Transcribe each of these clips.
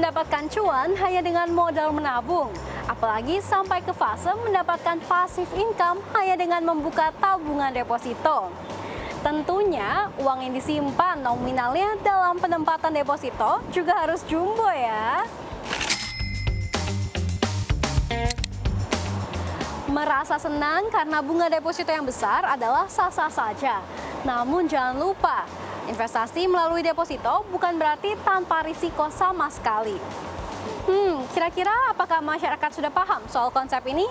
mendapatkan cuan hanya dengan modal menabung. Apalagi sampai ke fase mendapatkan passive income hanya dengan membuka tabungan deposito. Tentunya uang yang disimpan nominalnya dalam penempatan deposito juga harus jumbo ya. Merasa senang karena bunga deposito yang besar adalah sah-sah saja. Namun jangan lupa, investasi melalui deposito bukan berarti tanpa risiko sama sekali. Kira-kira apakah masyarakat sudah paham soal konsep ini?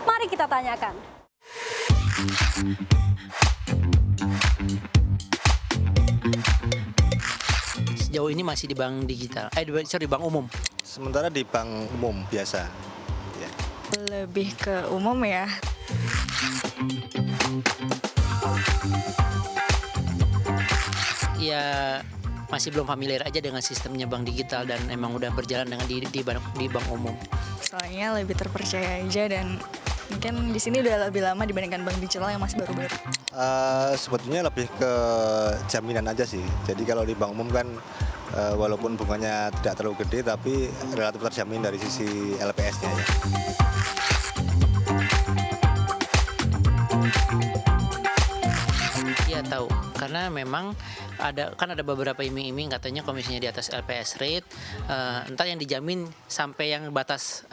Mari kita tanyakan. Sejauh ini masih di bank digital, di bank umum. Sementara di bank umum biasa. Ya. Lebih ke umum ya. Ya masih belum familiar aja dengan sistemnya bank digital dan emang udah berjalan dengan di bank umum. Soalnya lebih terpercaya aja dan mungkin di sini udah lebih lama dibandingkan bank digital yang masih baru-baru. Sebetulnya lebih ke jaminan aja sih. Jadi kalau di bank umum kan walaupun bunganya tidak terlalu gede tapi relatif terjamin dari sisi LPS-nya ya. Iya tahu, karena memang ada beberapa iming-iming katanya komisinya di atas LPS rate, entar yang dijamin sampai yang batas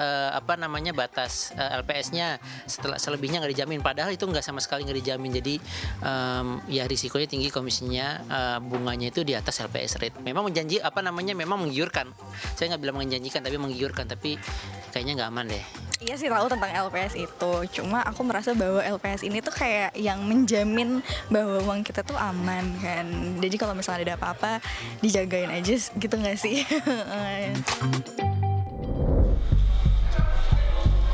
batas LPS-nya, setelah selebihnya nggak dijamin, padahal itu nggak sama sekali nggak dijamin. Jadi ya risikonya tinggi, komisinya bunganya itu di atas LPS rate. Memang memang menggiurkan. Saya nggak bilang menjanjikan tapi menggiurkan, tapi kayaknya nggak aman deh. Iya sih tahu tentang LPS itu, cuma aku merasa bahwa LPS ini tuh kayak yang menjamin bahwa uang kita tuh aman kan. Jadi kalau misalnya ada apa-apa dijagain aja gitu nggak sih?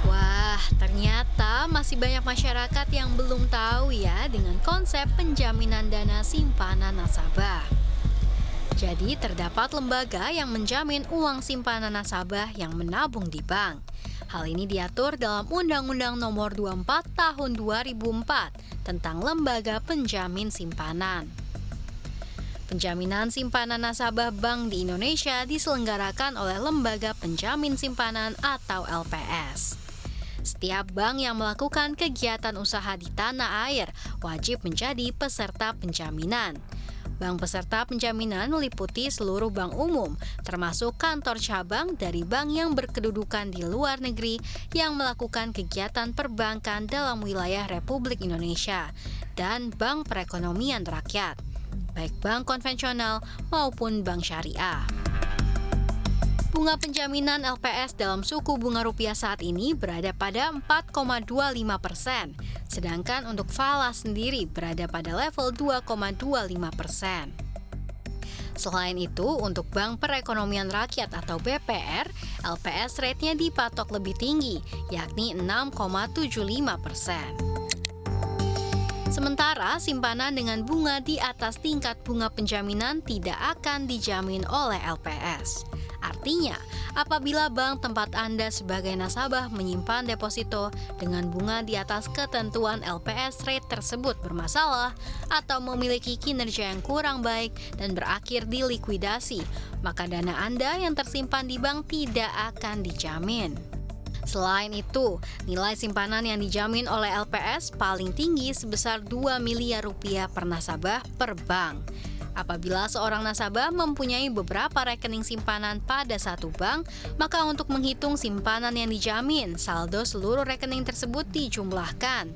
Wah, ternyata masih banyak masyarakat yang belum tahu ya dengan konsep penjaminan dana simpanan nasabah. Jadi terdapat lembaga yang menjamin uang simpanan nasabah yang menabung di bank. Hal ini diatur dalam Undang-Undang Nomor 24 Tahun 2004 tentang Lembaga Penjamin Simpanan. Penjaminan simpanan nasabah bank di Indonesia diselenggarakan oleh Lembaga Penjamin Simpanan atau LPS. Setiap bank yang melakukan kegiatan usaha di tanah air wajib menjadi peserta penjaminan. Bank peserta penjaminan meliputi seluruh bank umum, termasuk kantor cabang dari bank yang berkedudukan di luar negeri yang melakukan kegiatan perbankan dalam wilayah Republik Indonesia, dan bank perekonomian rakyat, baik bank konvensional maupun bank syariah. Bunga penjaminan LPS dalam suku bunga rupiah saat ini berada pada 4,25%, sedangkan untuk falas sendiri berada pada level 2,25%. Selain itu, untuk Bank Perekonomian Rakyat atau BPR, LPS rate-nya dipatok lebih tinggi, yakni 6,75%. Sementara simpanan dengan bunga di atas tingkat bunga penjaminan tidak akan dijamin oleh LPS. Artinya, apabila bank tempat Anda sebagai nasabah menyimpan deposito dengan bunga di atas ketentuan LPS rate tersebut bermasalah atau memiliki kinerja yang kurang baik dan berakhir di likuidasi, maka dana Anda yang tersimpan di bank tidak akan dijamin. Selain itu, nilai simpanan yang dijamin oleh LPS paling tinggi sebesar 2 miliar rupiah per nasabah per bank. Apabila seorang nasabah mempunyai beberapa rekening simpanan pada satu bank, maka untuk menghitung simpanan yang dijamin, saldo seluruh rekening tersebut dijumlahkan.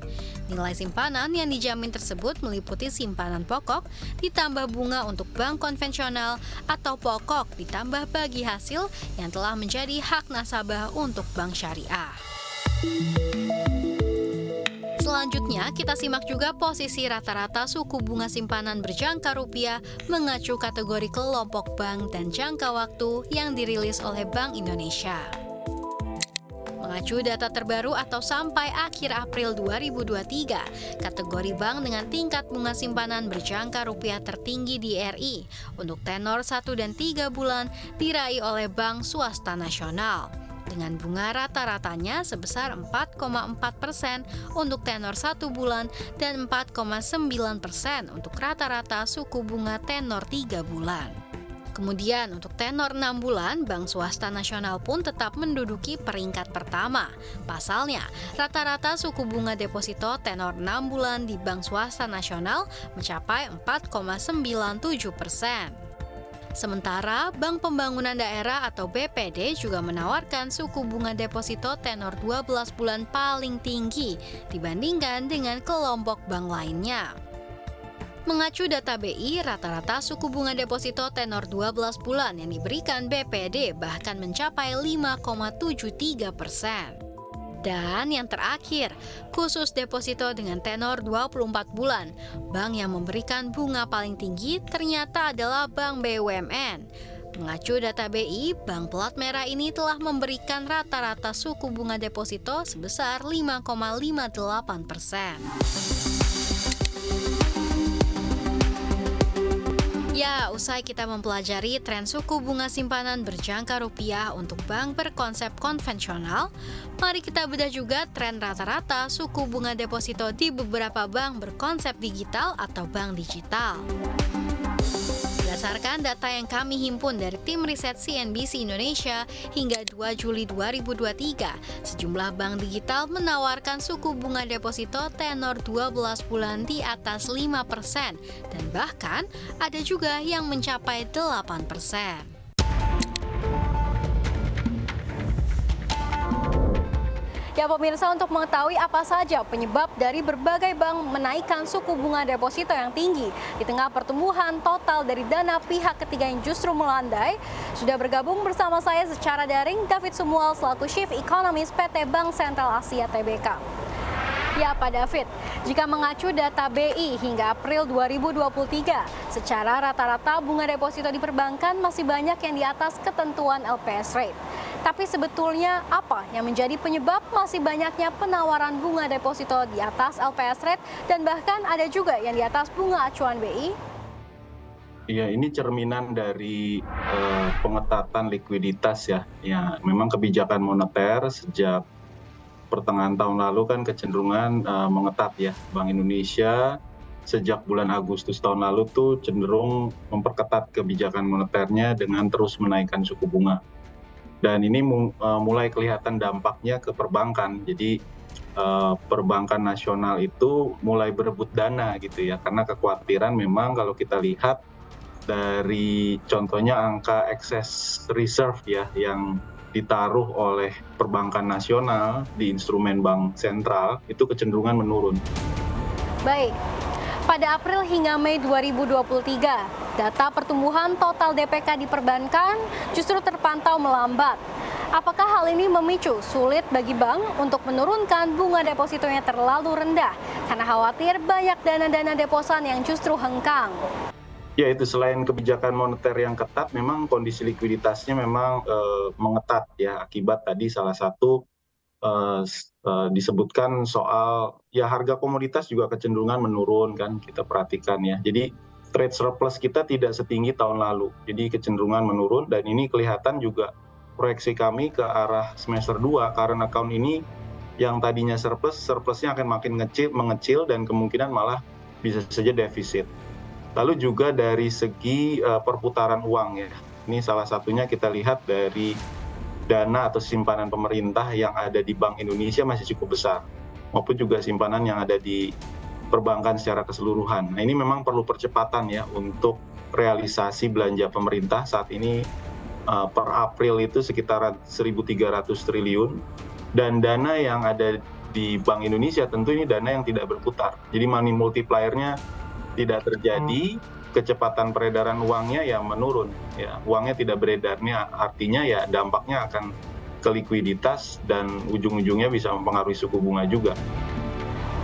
Nilai simpanan yang dijamin tersebut meliputi simpanan pokok ditambah bunga untuk bank konvensional atau pokok ditambah bagi hasil yang telah menjadi hak nasabah untuk bank syariah. Selanjutnya, kita simak juga posisi rata-rata suku bunga simpanan berjangka rupiah mengacu kategori kelompok bank dan jangka waktu yang dirilis oleh Bank Indonesia. Mengacu data terbaru atau sampai akhir April 2023, kategori bank dengan tingkat bunga simpanan berjangka rupiah tertinggi di RI untuk tenor 1 dan 3 bulan diraih oleh Bank Swasta Nasional, dengan bunga rata-ratanya sebesar 4,4% untuk tenor 1 bulan dan 4,9% untuk rata-rata suku bunga tenor 3 bulan. Kemudian untuk tenor 6 bulan, Bank Swasta Nasional pun tetap menduduki peringkat pertama. Pasalnya, rata-rata suku bunga deposito tenor 6 bulan di Bank Swasta Nasional mencapai 4,97%. Sementara Bank Pembangunan Daerah atau BPD juga menawarkan suku bunga deposito tenor 12 bulan paling tinggi dibandingkan dengan kelompok bank lainnya. Mengacu data BI, rata-rata suku bunga deposito tenor 12 bulan yang diberikan BPD bahkan mencapai 5,73%. Dan yang terakhir, khusus deposito dengan tenor 24 bulan, bank yang memberikan bunga paling tinggi ternyata adalah Bank BUMN. Mengacu data BI, bank pelat merah ini telah memberikan rata-rata suku bunga deposito sebesar 5,58%. Ya, usai kita mempelajari tren suku bunga simpanan berjangka rupiah untuk bank berkonsep konvensional, mari kita bedah juga tren rata-rata suku bunga deposito di beberapa bank berkonsep digital atau bank digital. Berdasarkan data yang kami himpun dari tim riset CNBC Indonesia hingga 2 Juli 2023, sejumlah bank digital menawarkan suku bunga deposito tenor 12 bulan di atas 5% dan bahkan ada juga yang mencapai 8%. Ya pemirsa, untuk mengetahui apa saja penyebab dari berbagai bank menaikkan suku bunga deposito yang tinggi di tengah pertumbuhan total dari dana pihak ketiga yang justru melandai, sudah bergabung bersama saya secara daring David Sumual selaku Chief Economist PT Bank Sentral Asia Tbk. Ya Pak David, jika mengacu data BI hingga April 2023, secara rata-rata bunga deposito di perbankan masih banyak yang di atas ketentuan LPS rate. Tapi sebetulnya apa yang menjadi penyebab masih banyaknya penawaran bunga deposito di atas LPS rate dan bahkan ada juga yang di atas bunga acuan BI? Ya, ini cerminan dari pengetatan likuiditas ya. Ya, memang kebijakan moneter sejak pertengahan tahun lalu kan kecenderungan mengetat ya. Bank Indonesia sejak bulan Agustus tahun lalu tuh cenderung memperketat kebijakan moneternya dengan terus menaikkan suku bunga. Dan ini mulai kelihatan dampaknya ke perbankan. Jadi perbankan nasional itu mulai berebut dana gitu ya. Karena kekhawatiran memang kalau kita lihat dari contohnya angka excess reserve ya yang ditaruh oleh perbankan nasional di instrumen bank sentral itu kecenderungan menurun. Baik, pada April hingga Mei 2023, data pertumbuhan total DPK di perbankan justru terpantau melambat. Apakah hal ini memicu sulit bagi bank untuk menurunkan bunga depositonya terlalu rendah karena khawatir banyak dana-dana deposan yang justru hengkang? Ya itu selain kebijakan moneter yang ketat, memang kondisi likuiditasnya memang mengetat ya akibat tadi salah satu disebutkan soal ya harga komoditas juga kecenderungan menurun kan kita perhatikan ya. Jadi trade surplus kita tidak setinggi tahun lalu. Jadi kecenderungan menurun dan ini kelihatan juga proyeksi kami ke arah semester 2 current account ini yang tadinya surplusnya akan makin mengecil dan kemungkinan malah bisa saja defisit. Lalu juga dari segi perputaran uang ya. Ini salah satunya kita lihat dari dana atau simpanan pemerintah yang ada di Bank Indonesia masih cukup besar, maupun juga simpanan yang ada di perbankan secara keseluruhan. Nah ini memang perlu percepatan ya untuk realisasi belanja pemerintah saat ini per April itu sekitar 1.300 triliun dan dana yang ada di Bank Indonesia tentu ini dana yang tidak berputar. Jadi money multiplier-nya tidak terjadi, kecepatan peredaran uangnya ya menurun, ya uangnya tidak beredar. Ini artinya ya dampaknya akan ke likuiditas dan ujung-ujungnya bisa mempengaruhi suku bunga juga.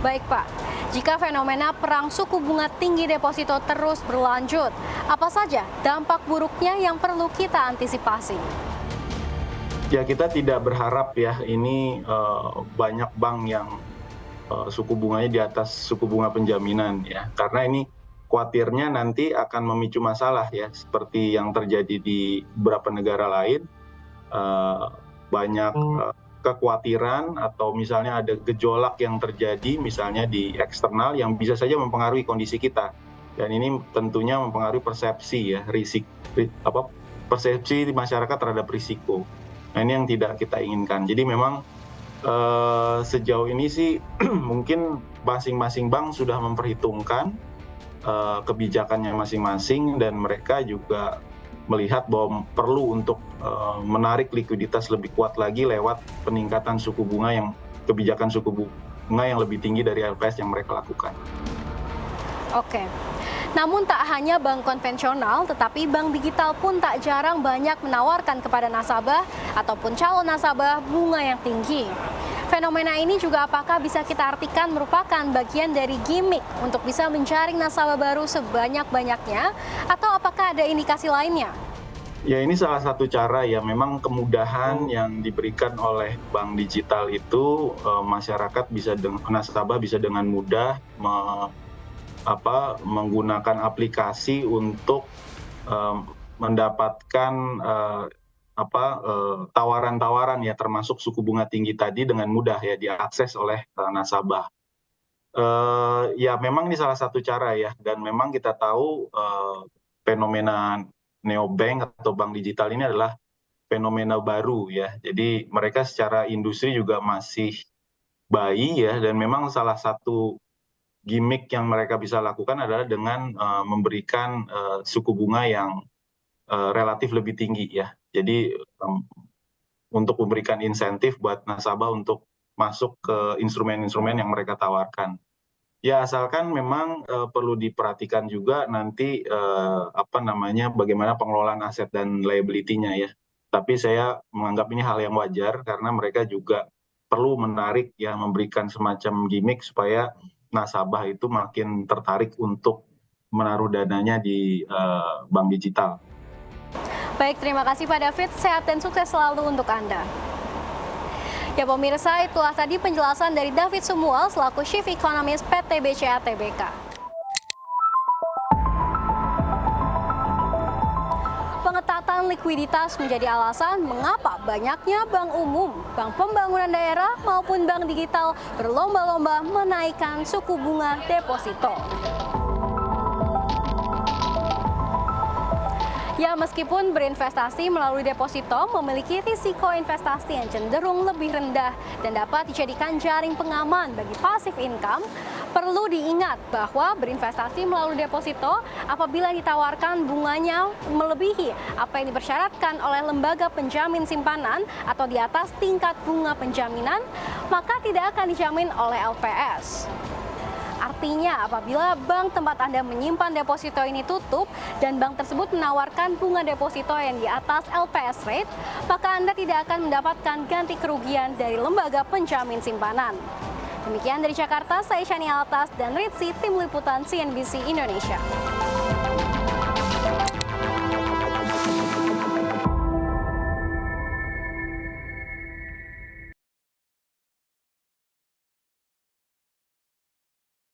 Baik Pak, jika fenomena perang suku bunga tinggi deposito terus berlanjut, apa saja dampak buruknya yang perlu kita antisipasi? Ya kita tidak berharap ya ini banyak bank yang suku bunganya di atas suku bunga penjaminan ya, karena ini khawatirnya nanti akan memicu masalah ya seperti yang terjadi di beberapa negara lain, banyak kekhawatiran atau misalnya ada gejolak yang terjadi misalnya di eksternal yang bisa saja mempengaruhi kondisi kita Dan ini tentunya mempengaruhi persepsi ya, persepsi masyarakat terhadap risiko. Nah, ini yang tidak kita inginkan. Jadi memang sejauh ini sih mungkin masing-masing bank sudah memperhitungkan kebijakannya masing-masing, dan mereka juga melihat bahwa perlu untuk menarik likuiditas lebih kuat lagi lewat peningkatan kebijakan suku bunga yang lebih tinggi dari LPS yang mereka lakukan. Oke. Namun tak hanya bank konvensional, tetapi bank digital pun tak jarang banyak menawarkan kepada nasabah ataupun calon nasabah bunga yang tinggi. Fenomena ini juga apakah bisa kita artikan merupakan bagian dari gimmick untuk bisa menjaring nasabah baru sebanyak-banyaknya, atau apakah ada indikasi lainnya? Ya, ini salah satu cara ya, memang kemudahan yang diberikan oleh bank digital itu nasabah bisa dengan mudah menggunakan aplikasi untuk mendapatkan tawaran-tawaran ya, termasuk suku bunga tinggi tadi dengan mudah ya diakses oleh nasabah. Ya memang ini salah satu cara ya, dan memang kita tahu fenomena neobank atau bank digital ini adalah fenomena baru ya. Jadi mereka secara industri juga masih bayi ya, dan memang salah satu gimmick yang mereka bisa lakukan adalah dengan memberikan suku bunga yang relatif lebih tinggi ya. Jadi untuk memberikan insentif buat nasabah untuk masuk ke instrumen-instrumen yang mereka tawarkan. Ya, asalkan memang perlu diperhatikan juga nanti bagaimana pengelolaan aset dan liability-nya ya. Tapi saya menganggap ini hal yang wajar karena mereka juga perlu menarik ya, memberikan semacam gimmick supaya nasabah itu makin tertarik untuk menaruh dananya di bank digital. Baik, terima kasih Pak David. Sehat dan sukses selalu untuk Anda. Ya pemirsa, itulah tadi penjelasan dari David Sumual selaku Chief Economist PT BCA Tbk. Pengetatan likuiditas menjadi alasan mengapa banyaknya bank umum, bank pembangunan daerah maupun bank digital berlomba-lomba menaikkan suku bunga deposito. Ya, meskipun berinvestasi melalui deposito memiliki risiko investasi yang cenderung lebih rendah dan dapat dijadikan jaring pengaman bagi passive income, perlu diingat bahwa berinvestasi melalui deposito apabila ditawarkan bunganya melebihi apa yang dipersyaratkan oleh lembaga penjamin simpanan atau di atas tingkat bunga penjaminan, maka tidak akan dijamin oleh LPS. Artinya, apabila bank tempat Anda menyimpan deposito ini tutup dan bank tersebut menawarkan bunga deposito yang di atas LPS rate, maka Anda tidak akan mendapatkan ganti kerugian dari lembaga penjamin simpanan. Demikian dari Jakarta, saya Shani Altas dan Ritzi, tim liputan CNBC Indonesia.